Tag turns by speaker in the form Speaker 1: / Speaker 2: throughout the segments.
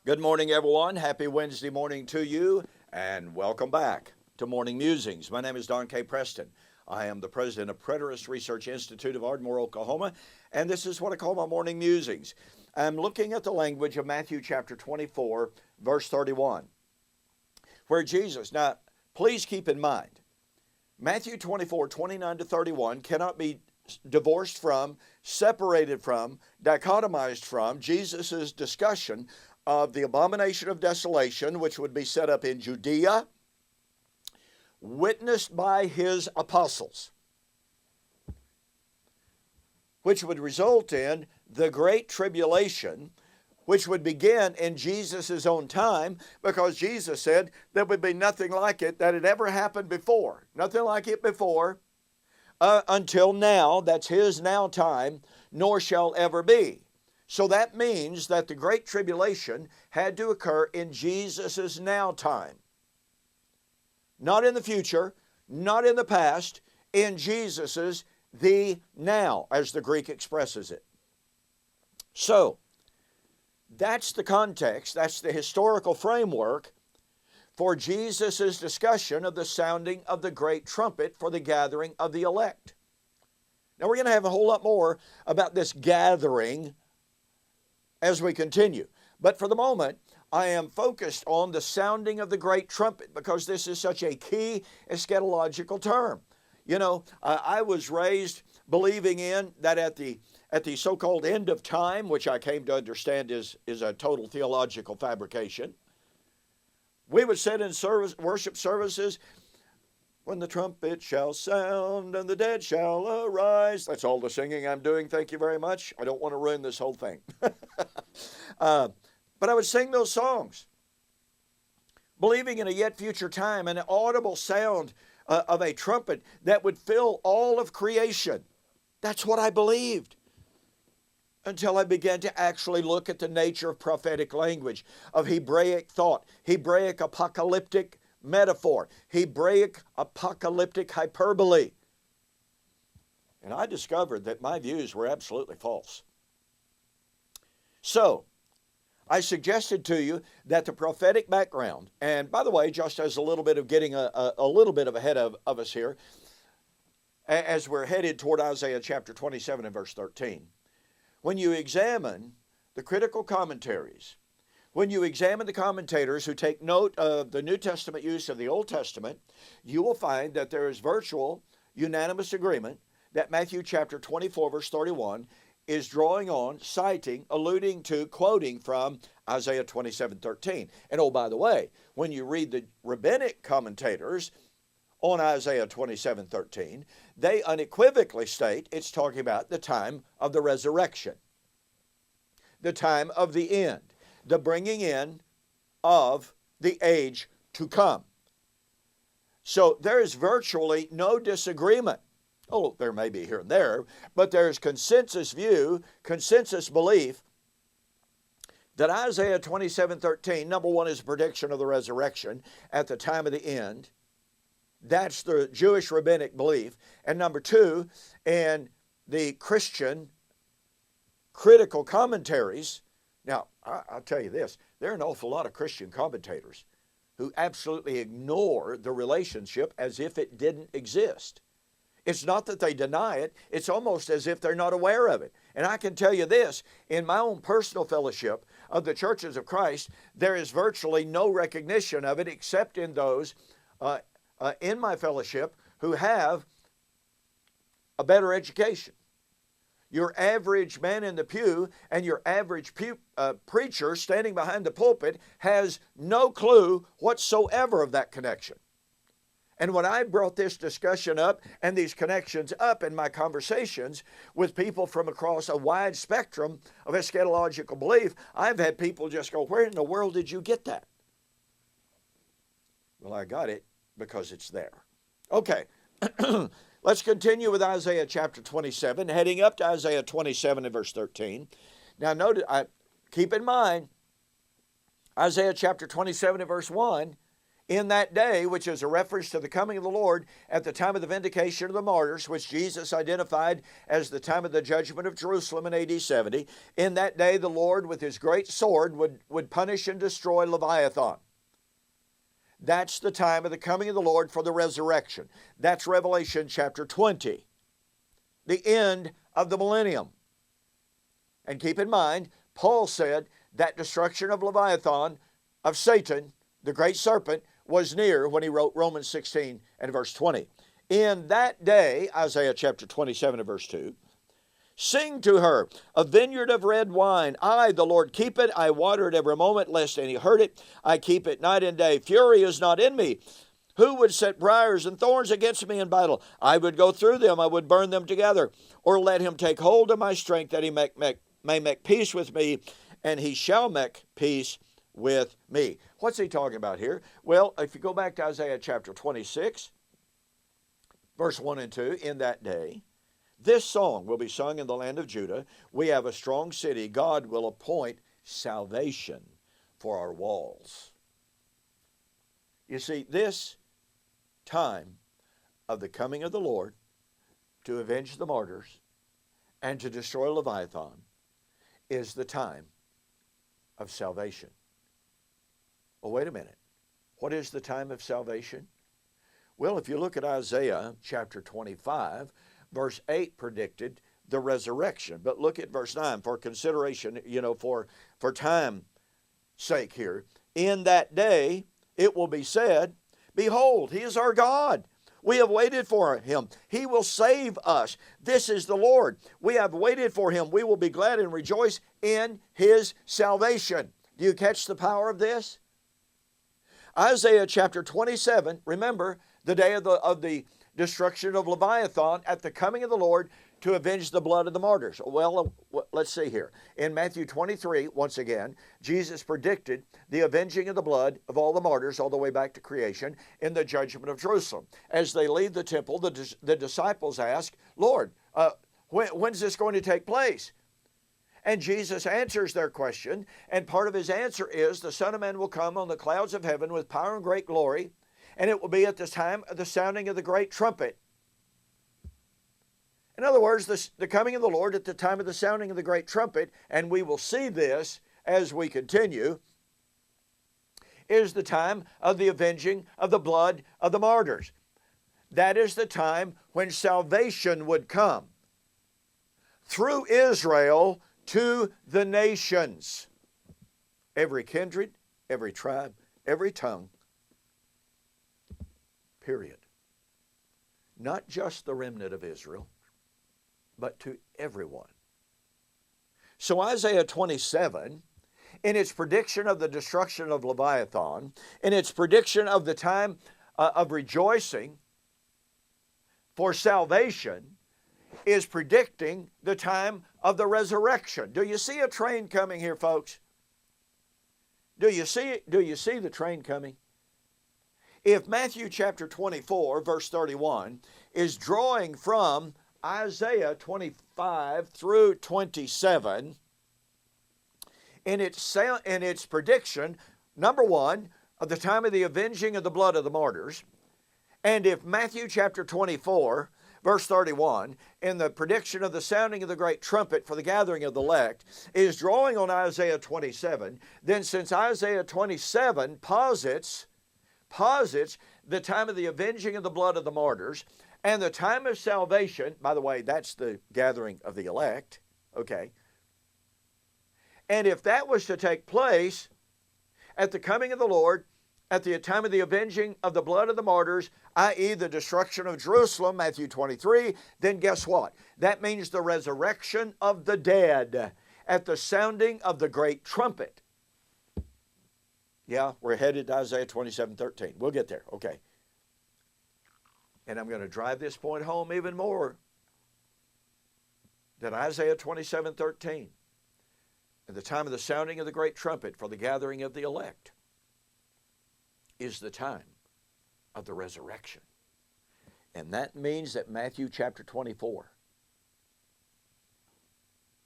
Speaker 1: Good morning, everyone. Happy Wednesday morning to you, and welcome back to Morning Musings. My name is Don K. Preston. I am the president of Preterist Research Institute of Ardmore, Oklahoma, and this is what I call my Morning Musings. I'm looking at the language of Matthew chapter 24, verse 31, where Jesus, now please keep in mind, Matthew 24, 29 to 31 cannot be divorced from, separated from, dichotomized from Jesus' discussion of the abomination of desolation, which would be set up in Judea, witnessed by his apostles, which would result in the Great Tribulation, which would begin in Jesus' own time, because Jesus said there would be nothing like it that had ever happened before. Nothing like it before until now, that's his now time, nor shall ever be. So that means that the Great Tribulation had to occur in Jesus' now time. Not in the future, not in the past, in Jesus' the now, as the Greek expresses it. So, that's the context, that's the historical framework for Jesus' discussion of the sounding of the great trumpet for the gathering of the elect. Now we're going to have a whole lot more about this gathering as we continue. But for the moment, I am focused on the sounding of the great trumpet because this is such a key eschatological term. You know, I was raised believing in that at the so-called end of time, which I came to understand is a total theological fabrication, we would sit in worship services, when the trumpet shall sound and the dead shall arise. That's all the singing I'm doing. Thank you very much. I don't want to ruin this whole thing. But I would sing those songs, believing in a yet future time, an audible sound of a trumpet that would fill all of creation. That's what I believed, until I began to actually look at the nature of prophetic language, of Hebraic thought, Hebraic apocalyptic metaphor, Hebraic apocalyptic hyperbole. And I discovered that my views were absolutely false. So, I suggested to you that the prophetic background, and by the way, just as a little bit of getting a little bit of ahead of us here, as we're headed toward Isaiah chapter 27 and verse 13, when you examine the critical commentaries, when you examine the commentators who take note of the New Testament use of the Old Testament, you will find that there is virtual unanimous agreement that Matthew chapter 24 verse 31 is drawing on, citing, alluding to, quoting from Isaiah 27:13. And oh, by the way, when you read the rabbinic commentators on Isaiah 27:13, they unequivocally state it's talking about the time of the resurrection, the time of the end, the bringing in of the age to come. So there is virtually no disagreement. Oh, there may be here and there, but there's consensus view, consensus belief that Isaiah 27:13, number one, is a prediction of the resurrection at the time of the end. That's the Jewish rabbinic belief. And number two, in the Christian critical commentaries, now I'll tell you this, there are an awful lot of Christian commentators who absolutely ignore the relationship as if it didn't exist. It's not that they deny it, it's almost as if they're not aware of it. And I can tell you this, in my own personal fellowship of the churches of Christ, there is virtually no recognition of it except in those in my fellowship who have a better education. Your average man in the pew and your average preacher standing behind the pulpit has no clue whatsoever of that connection. And when I brought this discussion up and these connections up in my conversations with people from across a wide spectrum of eschatological belief, I've had people just go, "Where in the world did you get that?" Well, I got it because it's there. Okay, let's continue with Isaiah chapter 27, heading up to Isaiah 27 and verse 13. Now, notice, keep in mind, Isaiah chapter 27 and verse 1 In that day, which is a reference to the coming of the Lord at the time of the vindication of the martyrs, which Jesus identified as the time of the judgment of Jerusalem in AD 70, in that day the Lord with his great sword would punish and destroy Leviathan. That's the time of the coming of the Lord for the resurrection. That's Revelation chapter 20, the end of the millennium. And keep in mind, Paul said that destruction of Leviathan, of Satan, the great serpent, was near when he wrote Romans 16 and verse 20. In that day, Isaiah chapter 27 and verse 2, sing to her, a vineyard of red wine. I, the Lord, keep it. I water it every moment, lest any hurt it. I keep it night and day. Fury is not in me. Who would set briars and thorns against me in battle? I would go through them. I would burn them together. Or let him take hold of my strength, that he may make peace with me, and he shall make peace with me. What's he talking about here? Well, if you go back to Isaiah chapter 26, verse 1 and 2, in that day, this song will be sung in the land of Judah. We have a strong city. God will appoint salvation for our walls. You see, this time of the coming of the Lord to avenge the martyrs and to destroy Leviathan is the time of salvation. Well, wait a minute. What is the time of salvation? Well, if you look at Isaiah chapter 25, verse 8 predicted the resurrection. But look at verse 9 for consideration, for time's sake here. In that day it will be said, behold, he is our God. We have waited for him. He will save us. This is the Lord. We have waited for him. We will be glad and rejoice in his salvation. Do you catch the power of this? Isaiah chapter 27, remember the day of the destruction of Leviathan at the coming of the Lord to avenge the blood of the martyrs. Well, let's see here. In Matthew 23, once again, Jesus predicted the avenging of the blood of all the martyrs all the way back to creation in the judgment of Jerusalem. As they leave the temple, the disciples ask, Lord, when's this going to take place? And Jesus answers their question, and part of his answer is, the Son of Man will come on the clouds of heaven with power and great glory, and it will be at the time of the sounding of the great trumpet. In other words, the coming of the Lord at the time of the sounding of the great trumpet, and we will see this as we continue, is the time of the avenging of the blood of the martyrs. That is the time when salvation would come through Israel to the nations. Every kindred, every tribe, every tongue. Period. Not just the remnant of Israel, but to everyone. So Isaiah 27, in its prediction of the destruction of Leviathan, in its prediction of the time of rejoicing for salvation, is predicting the time of the resurrection. Do you see a train coming here, folks? Do you see the train coming? If Matthew chapter 24, verse 31, is drawing from Isaiah 25 through 27, in its prediction, number one, of the time of the avenging of the blood of the martyrs, and if Matthew chapter 24, verse 31, in the prediction of the sounding of the great trumpet for the gathering of the elect, is drawing on Isaiah 27, then since Isaiah 27 posits the time of the avenging of the blood of the martyrs and the time of salvation, by the way, that's the gathering of the elect, okay? And if that was to take place at the coming of the Lord, at the time of the avenging of the blood of the martyrs, i.e. the destruction of Jerusalem, Matthew 23, then guess what? That means the resurrection of the dead at the sounding of the great trumpet. Yeah, we're headed to Isaiah 27:13. We'll get there, okay. And I'm going to drive this point home even more. That Isaiah 27:13, at the time of the sounding of the great trumpet for the gathering of the elect, is the time of the resurrection. And that means that Matthew chapter 24,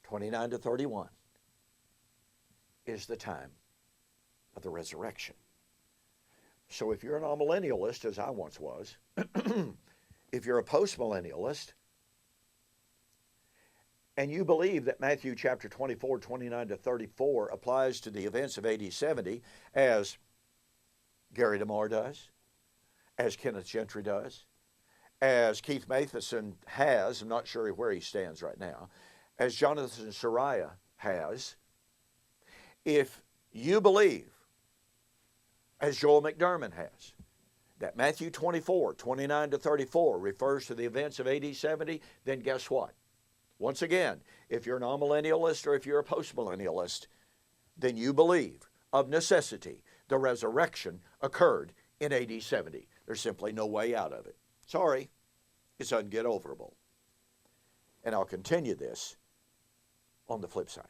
Speaker 1: 29 to 31, is the time of the resurrection. So if you're an amillennialist, as I once was, if you're a postmillennialist, and you believe that Matthew chapter 24, 29 to 34 applies to the events of AD 70 as Gary DeMar does, as Kenneth Gentry does, as Keith Matheson has, I'm not sure where he stands right now, as Jonathan Sariah has, if you believe, as Joel McDermott has, that Matthew 24, 29 to 34 refers to the events of AD 70, then guess what? Once again, if you're an amillennialist or if you're a postmillennialist, then you believe, of necessity, the resurrection occurred in AD 70. There's simply no way out of it. Sorry, it's unget-overable. And I'll continue this on the flip side.